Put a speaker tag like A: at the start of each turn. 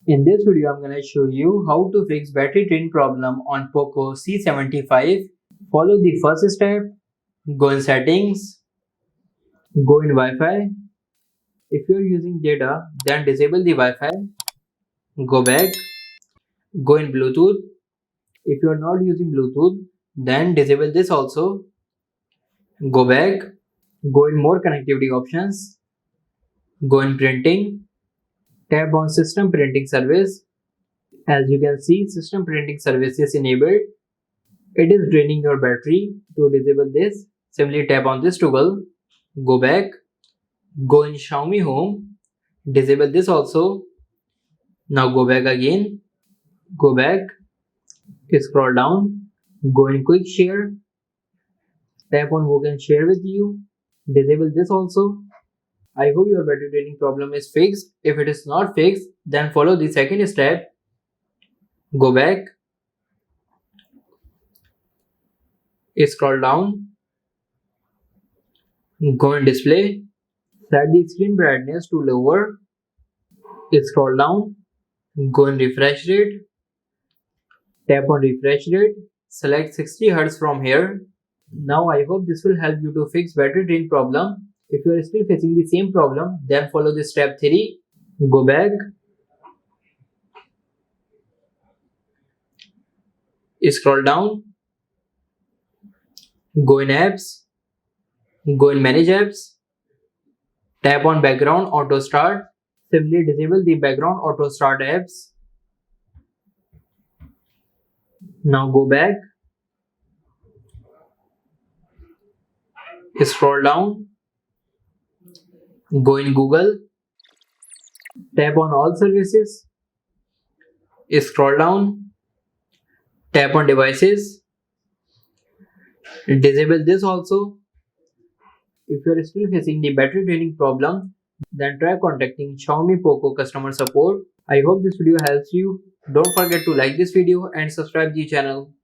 A: In this video, I'm going to show you how to fix battery drain problem on Poco C75. Follow the first step, go in settings, go in Wi-Fi. If you're using data, then disable the Wi-Fi, go back, go in Bluetooth. If you're not using Bluetooth, then disable this also, go back, go in more connectivity options, go in printing, tap on system printing service. As you can see, system printing service is enabled. It is draining your battery. To disable this, simply tap on this toggle, go back, go in Xiaomi Home, disable this also. Now go back again, go back, scroll down, go in quick share, tap on who can share with you, disable this also. I hope your battery draining problem is fixed. If it is not fixed, then follow the second step, go back, scroll down, go in display, set the screen brightness to lower, scroll down, go in refresh rate, tap on refresh rate, select 60 Hz from here. Now I hope this will help you to fix battery drain problem. If you are still facing the same problem, then follow the step 3, go back, scroll down, go in apps, go in manage apps, tap on background auto start, simply disable the background auto start apps. Now go back, scroll down, go in Google, tap on all services, scroll down, tap on devices, disable this also. If you are still facing the battery draining problem, then try contacting Xiaomi Poco customer support. I hope this video helps you. Don't forget to like this video and subscribe the channel.